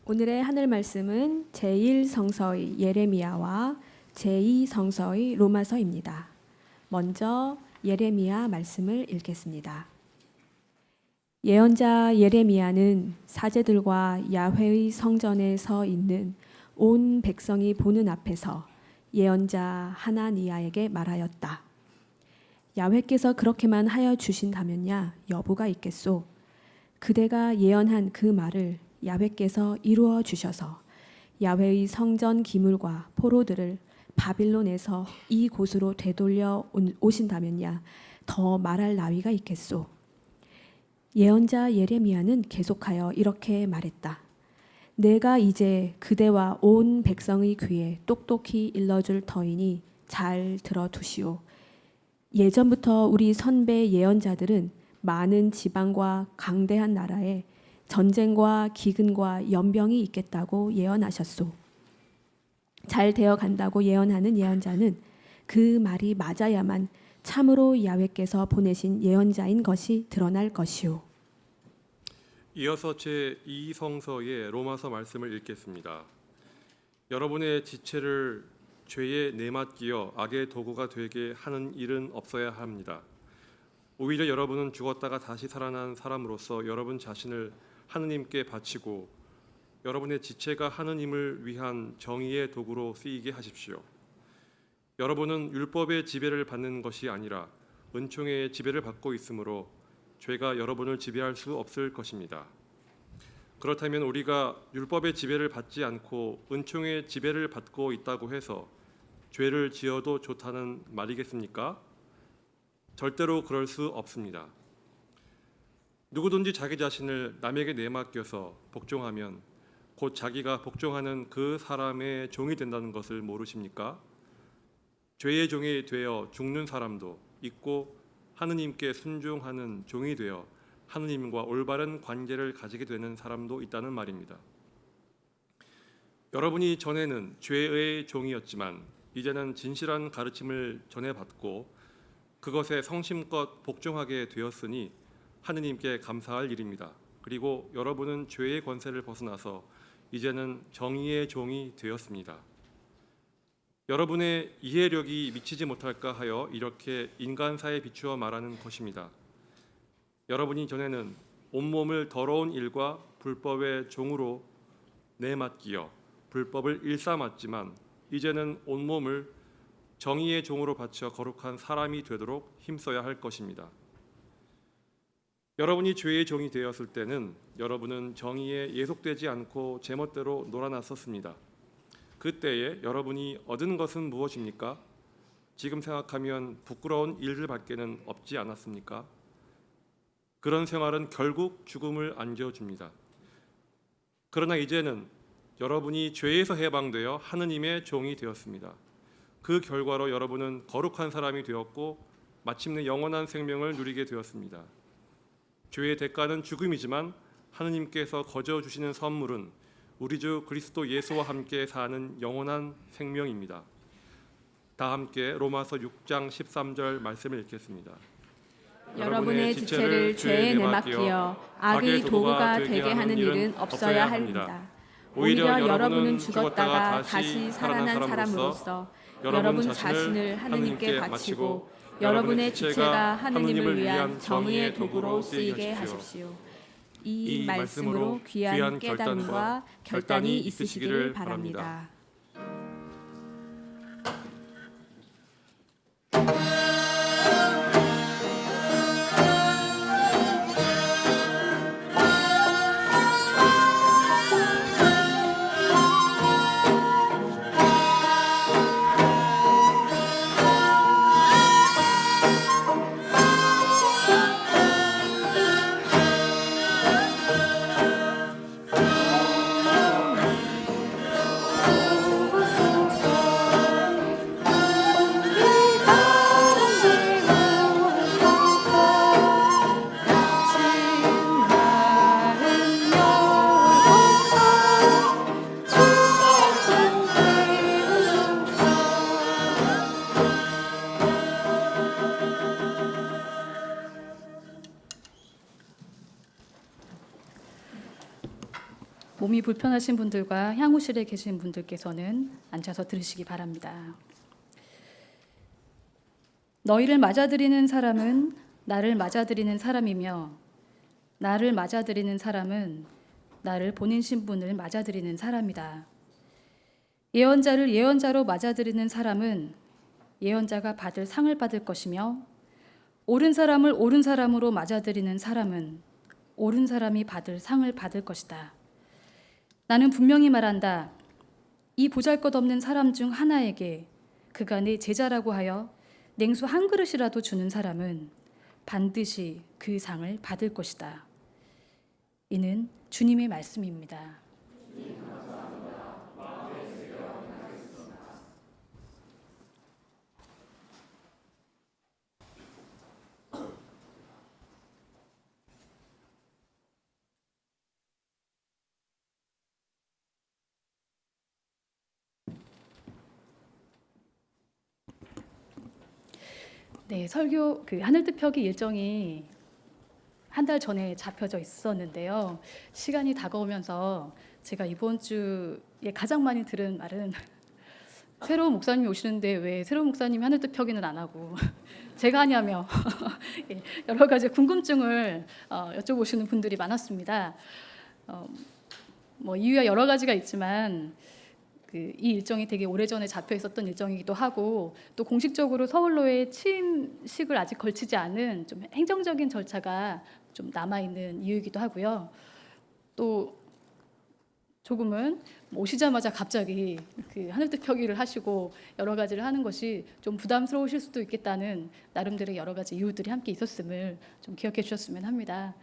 오늘의 하늘 말씀은 제1성서의 예레미야와 제2성서의 로마서입니다. 먼저 예레미야 말씀을 읽겠습니다. 예언자 예레미야는 사제들과 야훼의 성전에 서 있는 온 백성이 보는 앞에서 예언자 하나니야에게 말하였다. 야훼께서 그렇게만 하여 주신다면야 여부가 있겠소. 그대가 예언한 그 말을 야훼께서 이루어 주셔서 야훼의 성전 기물과 포로들을 바빌론에서 이곳으로 되돌려 오신다면야 더 말할 나위가 있겠소. 예언자 예레미야는 계속하여 이렇게 말했다. 내가 이제 그대와 온 백성의 귀에 똑똑히 일러줄 터이니 잘 들어두시오. 예전부터 우리 선배 예언자들은 많은 지방과 강대한 나라에 전쟁과 기근과 연병이 있겠다고 예언하셨소. 잘 되어 간다고 예언하는 예언자는 그 말이 맞아야만 참으로 야훼께서 보내신 예언자인 것이 드러날 것이오. 이어서 제2성서의 로마서 말씀을 읽겠습니다. 여러분의 지체를 죄에 내맡기어 악의 도구가 되게 하는 일은 없어야 합니다. 오히려 여러분은 죽었다가 다시 살아난 사람으로서 여러분 자신을 하느님께 바치고 여러분의 지체가 하느님을 위한 정의의 도구로 쓰이게 하십시오. 여러분은 율법의 지배를 받는 것이 아니라 은총의 지배를 받고 있으므로 죄가 여러분을 지배할 수 없을 것입니다. 그렇다면 우리가 율법의 지배를 받지 않고 은총의 지배를 받고 있다고 해서 죄를 지어도 좋다는 말이겠습니까? 절대로 그럴 수 없습니다. 누구든지 자기 자신을 남에게 내맡겨서 복종하면 곧 자기가 복종하는 그 사람의 종이 된다는 것을 모르십니까? 죄의 종이 되어 죽는 사람도 있고 하느님께 순종하는 종이 되어 하느님과 올바른 관계를 가지게 되는 사람도 있다는 말입니다. 여러분이 전에는 죄의 종이었지만 이제는 진실한 가르침을 전해받고 그것에 성심껏 복종하게 되었으니 하느님께 감사할 일입니다. 그리고 여러분은 죄의 권세를 벗어나서 이제는 정의의 종이 되었습니다. 여러분의 이해력이 미치지 못할까 하여 이렇게 인간사에 비추어 말하는 것입니다. 여러분이 전에는 온몸을 더러운 일과 불법의 종으로 내맡기어 불법을 일삼았지만 이제는 온몸을 정의의 종으로 바쳐 거룩한 사람이 되도록 힘써야 할 것입니다. 여러분이 죄의 종이 되었을 때는 여러분은 정의에 예속되지 않고 제멋대로 놀아났었습니다. 그때에 여러분이 얻은 것은 무엇입니까? 지금 생각하면 부끄러운 일들밖에는 없지 않았습니까? 그런 생활은 결국 죽음을 안겨줍니다. 그러나 이제는 여러분이 죄에서 해방되어 하느님의 종이 되었습니다. 그 결과로 여러분은 거룩한 사람이 되었고 마침내 영원한 생명을 누리게 되었습니다. 죄의 대가는 죽음이지만 하느님께서 거저 주시는 선물은 우리 주 그리스도 예수와 함께 사는 영원한 생명입니다. 다 함께 로마서 6장 13절 말씀을 읽겠습니다. 여러분의 지체를 죄에 내맡기어 악의 도구가 되게 하는 일은 없어야 합니다. 오히려 여러분은 죽었다가 다시 살아난 사람으로서 여러분 자신을 하느님께 바치고 여러분의 지체가 하느님을 위한 정의의 도구로 쓰이게 하십시오. 이 말씀으로 귀한 깨달음과 결단이 있으시기를 바랍니다. 몸이 불편하신 분들과 향후실에 계신 분들께서는 앉아서 들으시기 바랍니다. 너희를 맞아들이는 사람은 나를 맞아들이는 사람이며 나를 맞아들이는 사람은 나를 보내신 분을 맞아들이는 사람이다. 예언자를 예언자로 맞아들이는 사람은 예언자가 받을 상을 받을 것이며 옳은 사람을 옳은 사람으로 맞아들이는 사람은 옳은 사람이 받을 상을 받을 것이다. 나는 분명히 말한다. 이 보잘것없는 사람 중 하나에게 그가 내 제자라고 하여 냉수 한 그릇이라도 주는 사람은 반드시 그 상을 받을 것이다. 이는 주님의 말씀입니다. 네, 설교 하늘뜻 펴기 일정이 한 달 전에 잡혀져 있었는데요. 시간이 다가오면서 제가 이번 주에 가장 많이 들은 말은 새로운 목사님이 오시는데 왜 새로운 목사님이 하늘뜻 펴기는 안 하고 제가 하냐며 여러 가지 궁금증을 여쭤보시는 분들이 많았습니다. 뭐 이유야 여러 가지가 있지만 이 일정이 되게 오래전에 잡혀 있었던 일정이기도 하고 또 공식적으로 서울로의 취임식을 아직 걸치지 않은 좀 행정적인 절차가 좀 남아있는 이유이기도 하고요. 또 조금은 오시자마자 갑자기 하늘뜻 펴기를 하시고 여러 가지를 하는 것이 좀 부담스러우실 수도 있겠다는 나름대로의 여러 가지 이유들이 함께 있었음을 좀 기억해 주셨으면 합니다.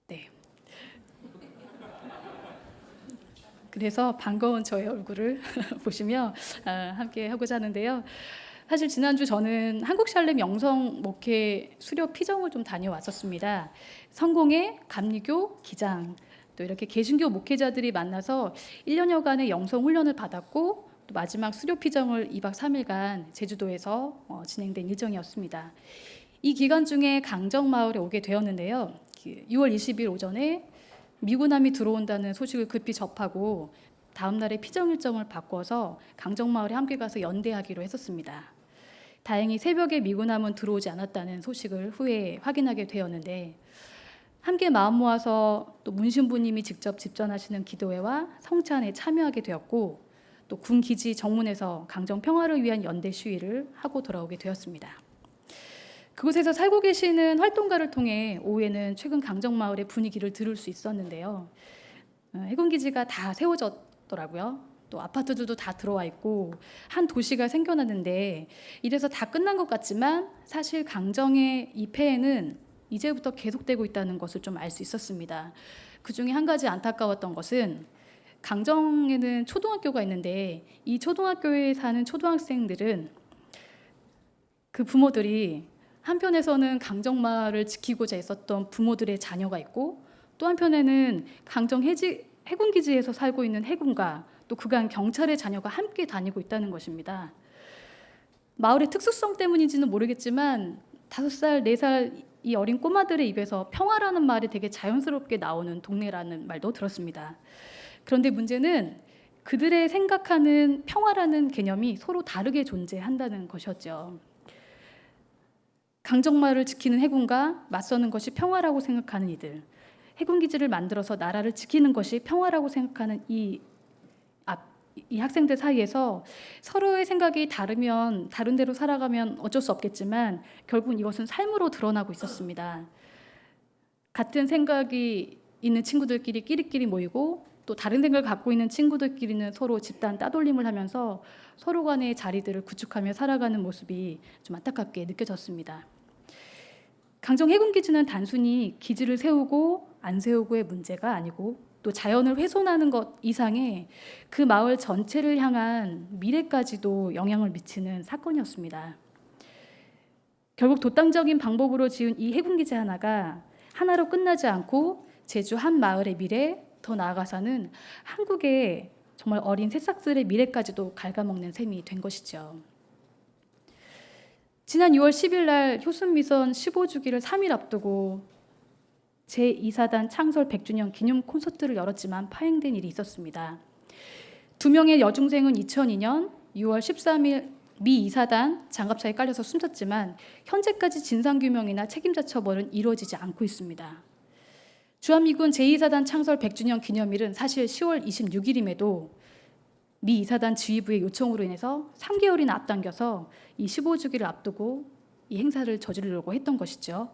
네. 그래서 반가운 저의 얼굴을 보시며 함께 하고자 하는데요. 사실 지난주 저는 한국샬렘 영성 목회 수료 피정을 좀 다녀왔었습니다. 성공회, 감리교, 기장 또 이렇게 개신교 목회자들이 만나서 1년여간의 영성 훈련을 받았고 또 마지막 수료 피정을 2박 3일간 제주도에서 진행된 일정이었습니다. 이 기간 중에 강정마을에 오게 되었는데요. 6월 20일 오전에 미군함이 들어온다는 소식을 급히 접하고 다음 날에 피정 일정을 바꿔서 강정마을에 함께 가서 연대하기로 했었습니다. 다행히 새벽에 미군함은 들어오지 않았다는 소식을 후에 확인하게 되었는데 함께 마음 모아서 또 문신부님이 직접 집전하시는 기도회와 성찬에 참여하게 되었고 또 군 기지 정문에서 강정 평화를 위한 연대 시위를 하고 돌아오게 되었습니다. 그곳에서 살고 계시는 활동가를 통해 오후에는 최근 강정마을의 분위기를 들을 수 있었는데요. 해군기지가 다 세워졌더라고요. 또 아파트들도 다 들어와 있고 한 도시가 생겨났는데 이래서 다 끝난 것 같지만 사실 강정의 이 폐해는 이제부터 계속되고 있다는 것을 좀 알 수 있었습니다. 그중에 한 가지 안타까웠던 것은 강정에는 초등학교가 있는데 이 초등학교에 사는 초등학생들은 그 부모들이 한편에서는 강정마을을 지키고자 했었던 부모들의 자녀가 있고 또 한편에는 강정 해군기지에서 살고 있는 해군과 또 그간 경찰의 자녀가 함께 다니고 있다는 것입니다. 마을의 특수성 때문인지는 모르겠지만 5살, 4살 이 어린 꼬마들의 입에서 평화라는 말이 되게 자연스럽게 나오는 동네라는 말도 들었습니다. 그런데 문제는 그들의 생각하는 평화라는 개념이 서로 다르게 존재한다는 것이었죠. 강정마을을 지키는 해군과 맞서는 것이 평화라고 생각하는 이들, 해군기지를 만들어서 나라를 지키는 것이 평화라고 생각하는 이 학생들 사이에서 서로의 생각이 다르면 다른 대로 살아가면 어쩔 수 없겠지만 결국 이것은 삶으로 드러나고 있었습니다. 같은 생각이 있는 친구들끼리 끼리끼리 모이고 또 다른 생각을 갖고 있는 친구들끼리는 서로 집단 따돌림을 하면서 서로 간의 자리들을 구축하며 살아가는 모습이 좀 안타깝게 느껴졌습니다. 강정 해군기지는 단순히 기지를 세우고 안 세우고의 문제가 아니고 또 자연을 훼손하는 것 이상의 그 마을 전체를 향한 미래까지도 영향을 미치는 사건이었습니다. 결국 도당적인 방법으로 지은 이 해군기지 하나로 끝나지 않고 제주 한 마을의 미래, 더 나아가서는 한국의 정말 어린 새싹들의 미래까지도 갉아먹는 셈이 된 것이죠. 지난 6월 10일 날 효순미선 15주기를 3일 앞두고 제2사단 창설 100주년 기념 콘서트를 열었지만 파행된 일이 있었습니다. 2명의 여중생은 2002년 6월 13일 미 2사단 장갑차에 깔려서 숨졌지만 현재까지 진상규명이나 책임자 처벌은 이루어지지 않고 있습니다. 주한미군 제2사단 창설 100주년 기념일은 사실 10월 26일임에도 미 2사단 지휘부의 요청으로 인해서 3개월이나 앞당겨서 이 15주기를 앞두고 이 행사를 저지르려고 했던 것이죠.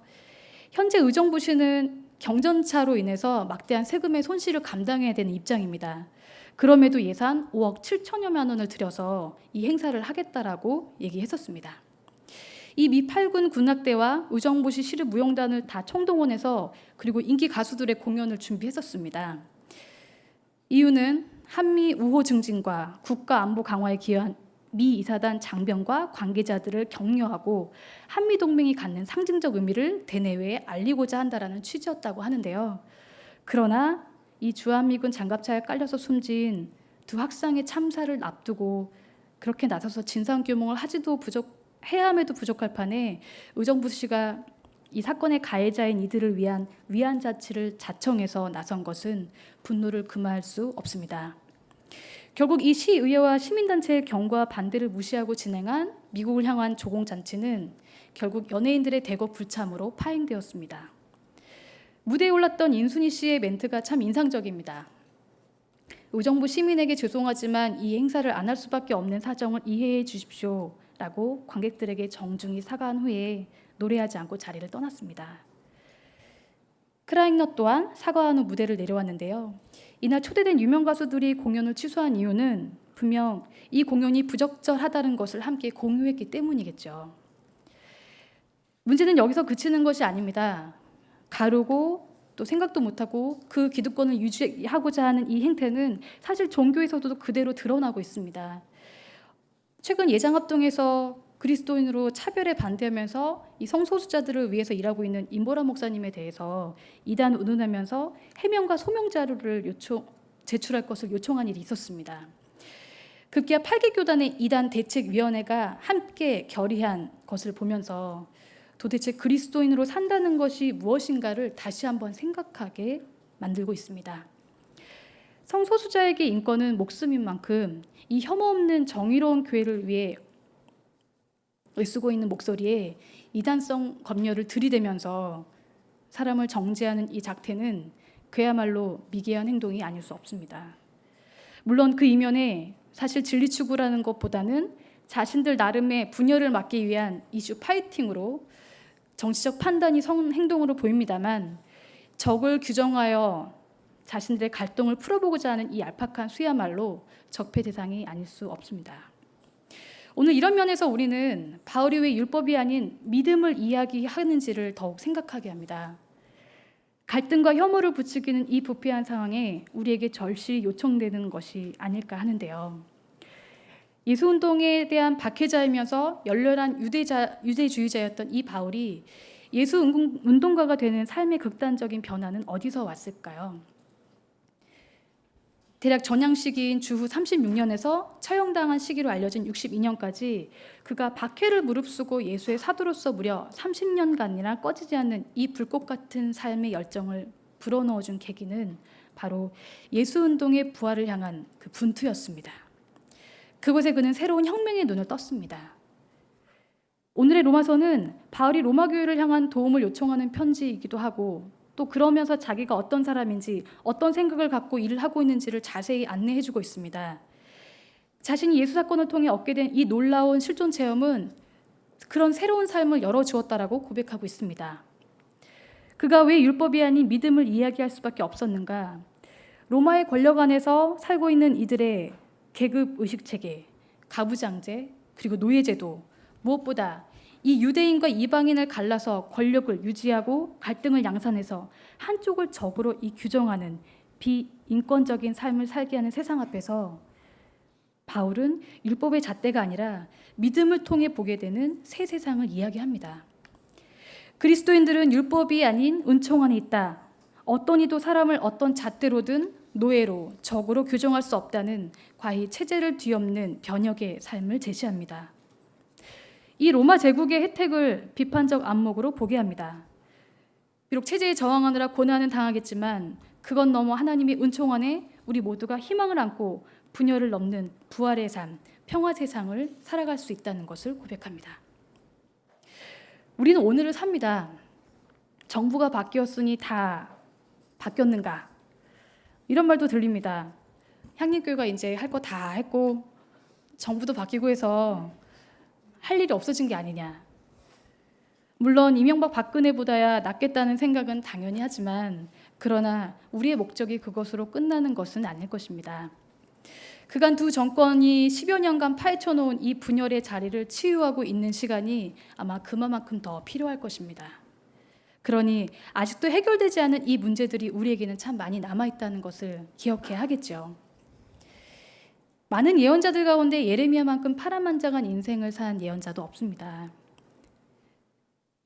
현재 의정부시는 경전차로 인해서 막대한 세금의 손실을 감당해야 되는 입장입니다. 그럼에도 예산 5억 7천여만 원을 들여서 이 행사를 하겠다라고 얘기했었습니다. 이 미 8군 군악대와 의정부시 시립 무용단을 다 총동원해서 그리고 인기 가수들의 공연을 준비했었습니다. 이유는 한미 우호 증진과 국가 안보 강화에 기여한 미 2사단 장병과 관계자들을 격려하고 한미 동맹이 갖는 상징적 의미를 대내외에 알리고자 한다라는 취지였다고 하는데요. 그러나 이 주한미군 장갑차에 깔려서 숨진 두 학생의 참사를 앞두고 그렇게 나서서 진상규명을 해야 함에도 부족할 판에 의정부시가 이 사건의 가해자인 이들을 위한 위안자치를 자청해서 나선 것은 분노를 금할 수 없습니다. 결국 이 시의회와 시민단체의 경고와 반대를 무시하고 진행한 미국을 향한 조공잔치는 결국 연예인들의 대거 불참으로 파행되었습니다. 무대에 올랐던 인순이 씨의 멘트가 참 인상적입니다. 의정부 시민에게 죄송하지만 이 행사를 안 할 수밖에 없는 사정을 이해해 주십시오 라고 관객들에게 정중히 사과한 후에 노래하지 않고 자리를 떠났습니다. 크라잉넛 또한 사과한 후 무대를 내려왔는데요. 이날 초대된 유명 가수들이 공연을 취소한 이유는 분명 이 공연이 부적절하다는 것을 함께 공유했기 때문이겠죠. 문제는 여기서 그치는 것이 아닙니다. 가르고 또 생각도 못하고 그 기득권을 유지하고자 하는 이 행태는 사실 종교에서도 그대로 드러나고 있습니다. 최근 예장합동에서 그리스도인으로 차별에 반대하면서 이 성소수자들을 위해서 일하고 있는 임보라 목사님에 대해서 이단 운운하면서 해명과 소명 자료를 제출할 것을 요청한 일이 있었습니다. 급기야 8개 교단의 이단 대책위원회가 함께 결의한 것을 보면서 도대체 그리스도인으로 산다는 것이 무엇인가를 다시 한번 생각하게 만들고 있습니다. 성소수자에게 인권은 목숨인 만큼 이 혐오 없는 정의로운 교회를 위해 애쓰고 있는 목소리에 이단성 검열을 들이대면서 사람을 정죄하는 이 작태는 그야말로 미개한 행동이 아닐 수 없습니다. 물론 그 이면에 사실 진리 추구라는 것보다는 자신들 나름의 분열을 막기 위한 이슈 파이팅으로 정치적 판단이 선 행동으로 보입니다만 적을 규정하여 자신들의 갈등을 풀어보고자 하는 이 얄팍한 수야말로 적폐 대상이 아닐 수 없습니다. 오늘 이런 면에서 우리는 바울이 왜 율법이 아닌 믿음을 이야기하는지를 더욱 생각하게 합니다. 갈등과 혐오를 부추기는 이 부패한 상황에 우리에게 절실히 요청되는 것이 아닐까 하는데요. 예수운동에 대한 박해자이면서 열렬한 유대주의자였던 이 바울이 예수운동가가 되는 삶의 극단적인 변화는 어디서 왔을까요? 대략 전향 시기인 주후 36년에서 처형당한 시기로 알려진 62년까지 그가 박해를 무릅쓰고 예수의 사도로서 무려 30년간이나 꺼지지 않는 이 불꽃 같은 삶의 열정을 불어넣어준 계기는 바로 예수운동의 부활을 향한 그 분투였습니다. 그곳에 그는 새로운 혁명의 눈을 떴습니다. 오늘의 로마서는 바울이 로마 교회를 향한 도움을 요청하는 편지이기도 하고 또 그러면서 자기가 어떤 사람인지 어떤 생각을 갖고 일을 하고 있는지를 자세히 안내해주고 있습니다. 자신이 예수 사건을 통해 얻게 된 이 놀라운 실존 체험은 그런 새로운 삶을 열어주었다라고 고백하고 있습니다. 그가 왜 율법이 아닌 믿음을 이야기할 수밖에 없었는가? 로마의 권력 안에서 살고 있는 이들의 계급 의식체계, 가부장제, 그리고 노예제도, 무엇보다 이 유대인과 이방인을 갈라서 권력을 유지하고 갈등을 양산해서 한쪽을 적으로 규정하는 비인권적인 삶을 살게 하는 세상 앞에서 바울은 율법의 잣대가 아니라 믿음을 통해 보게 되는 새 세상을 이야기합니다. 그리스도인들은 율법이 아닌 은총 안에 있다. 어떤 이도 사람을 어떤 잣대로든 노예로, 적으로 규정할 수 없다는 과히 체제를 뒤엎는 변혁의 삶을 제시합니다. 이 로마 제국의 혜택을 비판적 안목으로 보게 합니다. 비록 체제에 저항하느라 고난을 당하겠지만 그건 넘어 하나님의 은총 안에 우리 모두가 희망을 안고 분열을 넘는 부활의 삶, 평화 세상을 살아갈 수 있다는 것을 고백합니다. 우리는 오늘을 삽니다. 정부가 바뀌었으니 다 바뀌었는가? 이런 말도 들립니다. 향림교회가 이제 할 거 다 했고 정부도 바뀌고 해서 할 일이 없어진 게 아니냐. 물론 이명박 박근혜보다야 낫겠다는 생각은 당연히 하지만 그러나 우리의 목적이 그것으로 끝나는 것은 아닐 것입니다. 그간 두 정권이 10여 년간 파헤쳐놓은 이 분열의 자리를 치유하고 있는 시간이 아마 그만큼 더 필요할 것입니다. 그러니 아직도 해결되지 않은 이 문제들이 우리에게는 참 많이 남아있다는 것을 기억해야 하겠죠. 많은 예언자들 가운데 예레미야만큼 파란만장한 인생을 산 예언자도 없습니다.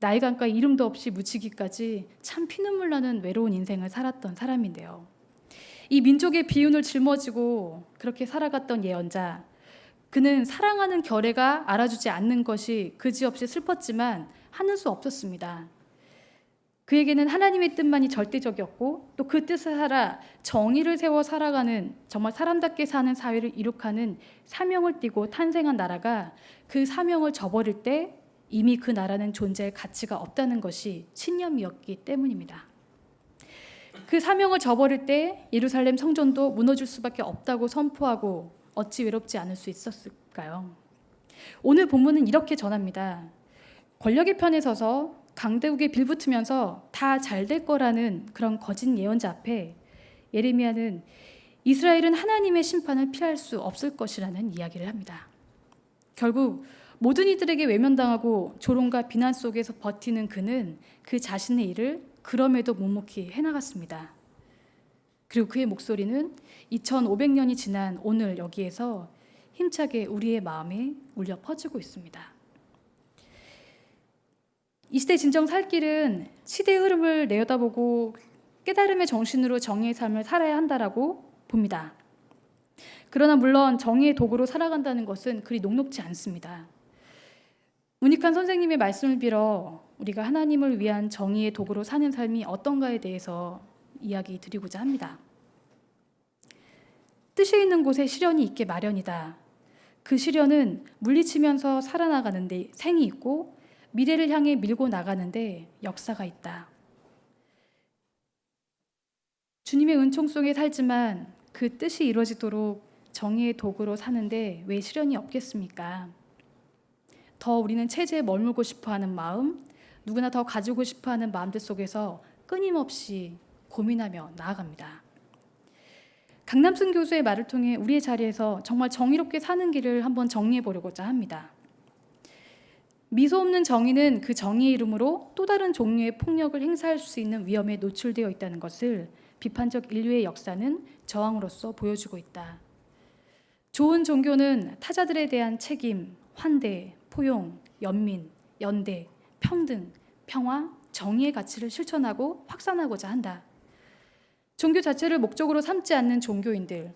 나이간과 이름도 없이 묻히기까지 참 피눈물 나는 외로운 인생을 살았던 사람인데요. 이 민족의 비운을 짊어지고 그렇게 살아갔던 예언자, 그는 사랑하는 결례가 알아주지 않는 것이 그지없이 슬펐지만 하는 수 없었습니다. 그에게는 하나님의 뜻만이 절대적이었고 또 그 뜻을 따라 정의를 세워 살아가는 정말 사람답게 사는 사회를 이룩하는 사명을 띠고 탄생한 나라가 그 사명을 저버릴 때 이미 그 나라는 존재할 가치가 없다는 것이 신념이었기 때문입니다. 그 사명을 저버릴 때 예루살렘 성전도 무너질 수밖에 없다고 선포하고 어찌 외롭지 않을 수 있었을까요? 오늘 본문은 이렇게 전합니다. 권력의 편에 서서 강대국에 빌붙으면서 다 잘 될 거라는 그런 거짓 예언자 앞에 예레미야는 이스라엘은 하나님의 심판을 피할 수 없을 것이라는 이야기를 합니다. 결국 모든 이들에게 외면당하고 조롱과 비난 속에서 버티는 그는 그 자신의 일을 그럼에도 묵묵히 해나갔습니다. 그리고 그의 목소리는 2500년이 지난 오늘 여기에서 힘차게 우리의 마음에 울려 퍼지고 있습니다. 이 시대 진정 살 길은 시대의 흐름을 내려다보고 깨달음의 정신으로 정의의 삶을 살아야 한다라고 봅니다. 그러나 물론 정의의 도구로 살아간다는 것은 그리 녹록지 않습니다. 문익환 선생님의 말씀을 빌어 우리가 하나님을 위한 정의의 도구로 사는 삶이 어떤가에 대해서 이야기 드리고자 합니다. 뜻이 있는 곳에 시련이 있게 마련이다. 그 시련은 물리치면서 살아나가는데 생이 있고 미래를 향해 밀고 나가는데 역사가 있다. 주님의 은총 속에 살지만 그 뜻이 이루어지도록 정의의 도구로 사는데 왜 시련이 없겠습니까? 더 우리는 체제에 머물고 싶어하는 마음, 누구나 더 가지고 싶어하는 마음들 속에서 끊임없이 고민하며 나아갑니다. 강남순 교수의 말을 통해 우리의 자리에서 정말 정의롭게 사는 길을 한번 정리해 보려고자 합니다. 미소 없는 정의는 그 정의의 이름으로 또 다른 종류의 폭력을 행사할 수 있는 위험에 노출되어 있다는 것을 비판적 인류의 역사는 저항으로서 보여주고 있다. 좋은 종교는 타자들에 대한 책임, 환대, 포용, 연민, 연대, 평등, 평화, 정의의 가치를 실천하고 확산하고자 한다. 종교 자체를 목적으로 삼지 않는 종교인들,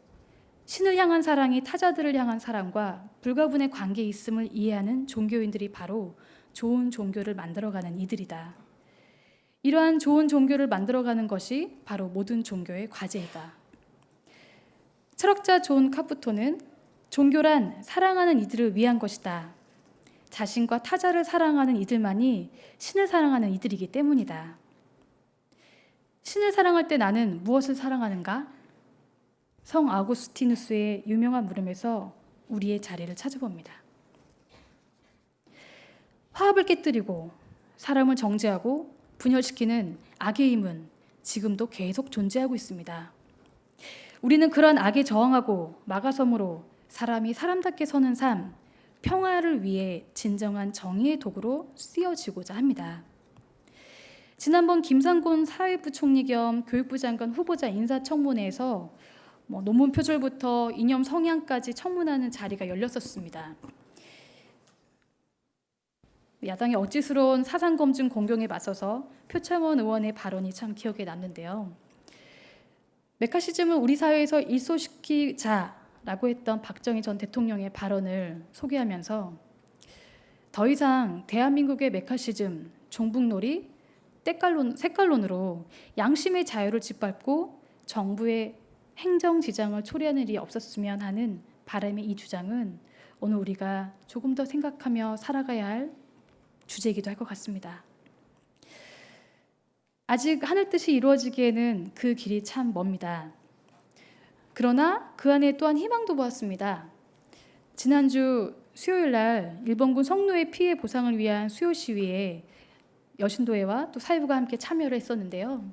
신을 향한 사랑이 타자들을 향한 사랑과 불가분의 관계에 있음을 이해하는 종교인들이 바로 좋은 종교를 만들어가는 이들이다. 이러한 좋은 종교를 만들어가는 것이 바로 모든 종교의 과제이다. 철학자 존 카푸토는 종교란 사랑하는 이들을 위한 것이다. 자신과 타자를 사랑하는 이들만이 신을 사랑하는 이들이기 때문이다. 신을 사랑할 때 나는 무엇을 사랑하는가? 성 아구스티누스의 유명한 물음에서 우리의 자리를 찾아봅니다. 화합을 깨뜨리고 사람을 정죄하고 분열시키는 악의 힘은 지금도 계속 존재하고 있습니다. 우리는 그런 악에 저항하고 막아섬으로 사람이 사람답게 서는 삶, 평화를 위해 진정한 정의의 도구로 쓰여지고자 합니다. 지난번 김상곤 사회부 총리 겸 교육부 장관 후보자 인사청문회에서 논문 표절부터 이념 성향까지 청문하는 자리가 열렸었습니다. 야당의 억지스러운 사상검증 공경에 맞서서 표창원 의원의 발언이 참 기억에 남는데요. 메카시즘을 우리 사회에서 일소시키자라고 했던 박정희 전 대통령의 발언을 소개하면서 더 이상 대한민국의 메카시즘, 종북놀이, 색깔론으로 양심의 자유를 짓밟고 정부의 행정 지장을 초래하는 일이 없었으면 하는 바람의 이 주장은 오늘 우리가 조금 더 생각하며 살아가야 할 주제이기도 할 것 같습니다. 아직 하늘 뜻이 이루어지기에는 그 길이 참 멉니다. 그러나 그 안에 또한 희망도 보았습니다. 지난주 수요일 날 일본군 성노예 피해 보상을 위한 수요 시위에 여신도회와 또 사회부가 함께 참여를 했었는데요.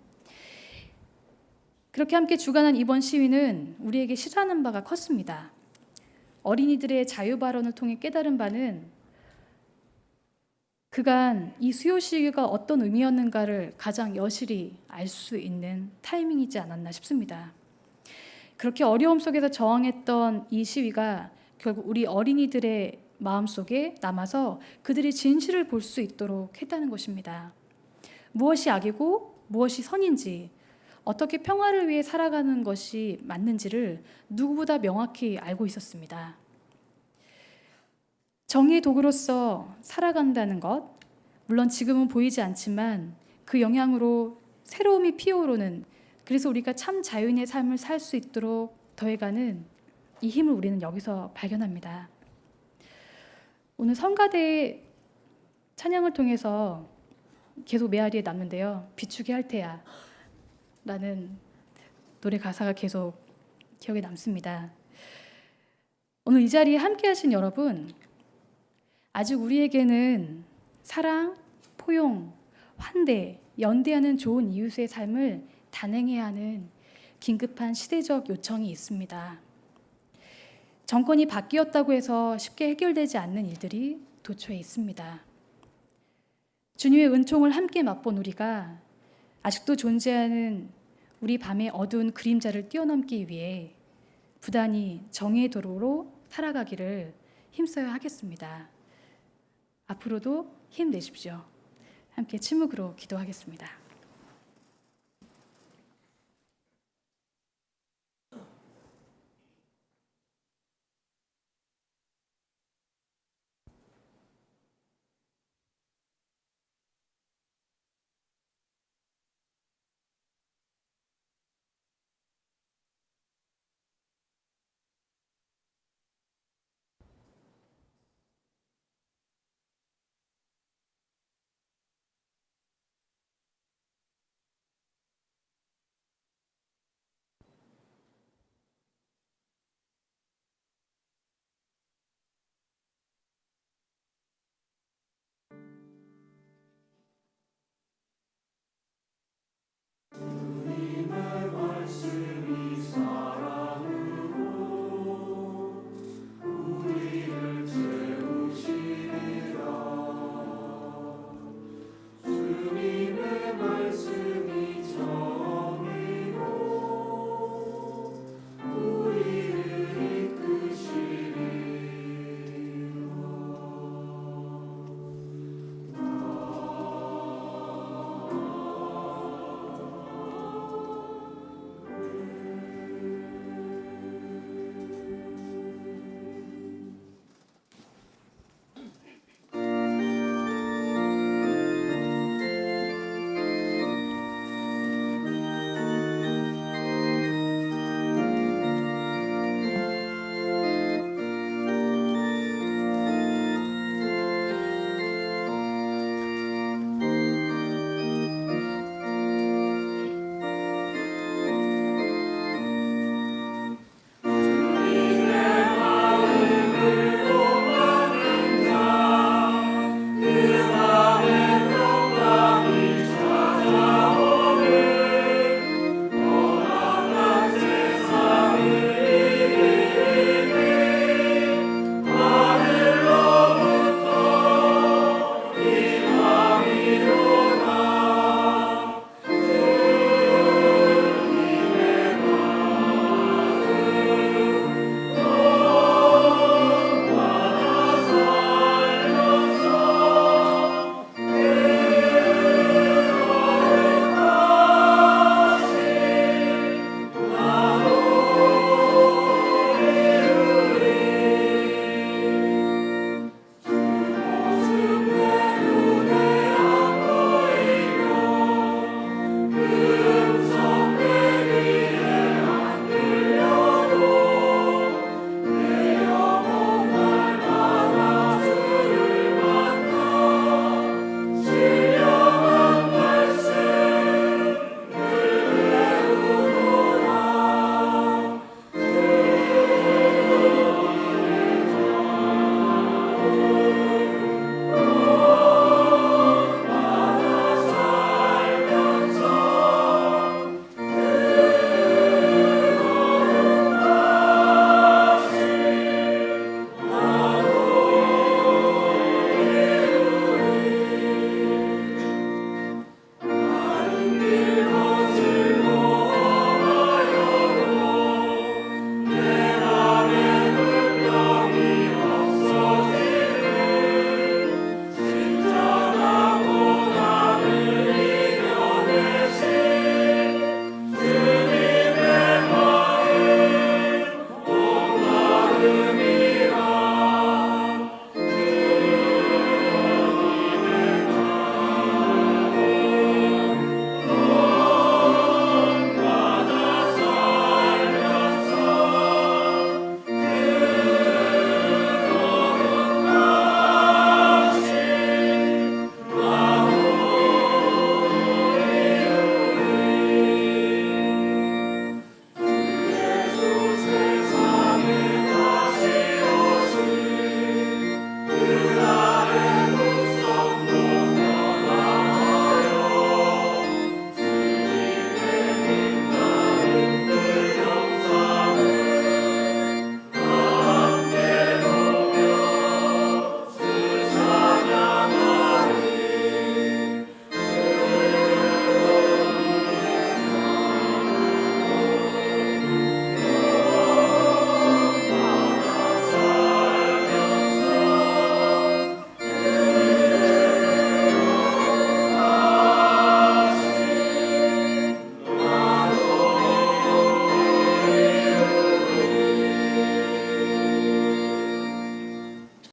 그렇게 함께 주관한 이번 시위는 우리에게 시사하는 바가 컸습니다. 어린이들의 자유 발언을 통해 깨달은 바는 그간 이 수요 시위가 어떤 의미였는가를 가장 여실히 알 수 있는 타이밍이지 않았나 싶습니다. 그렇게 어려움 속에서 저항했던 이 시위가 결국 우리 어린이들의 마음속에 남아서 그들이 진실을 볼 수 있도록 했다는 것입니다. 무엇이 악이고 무엇이 선인지, 어떻게 평화를 위해 살아가는 것이 맞는지를 누구보다 명확히 알고 있었습니다. 정의의 도구로서 살아간다는 것, 물론 지금은 보이지 않지만 그 영향으로 새로움이 피어오르는, 그래서 우리가 참 자유인의 삶을 살 수 있도록 더해가는 이 힘을 우리는 여기서 발견합니다. 오늘 성가대의 찬양을 통해서 계속 메아리에 남는데요. 비추게 할 테야 라는 노래 가사가 계속 기억에 남습니다. 오늘 이 자리에 함께 하신 여러분, 아직 우리에게는 사랑, 포용, 환대, 연대하는 좋은 이웃의 삶을 단행해야 하는 긴급한 시대적 요청이 있습니다. 정권이 바뀌었다고 해서 쉽게 해결되지 않는 일들이 도처에 있습니다. 주님의 은총을 함께 맛본 우리가 아직도 존재하는 우리 밤의 어두운 그림자를 뛰어넘기 위해 부단히 정의의 도로로 살아가기를 힘써야 하겠습니다. 앞으로도 힘내십시오. 함께 침묵으로 기도하겠습니다.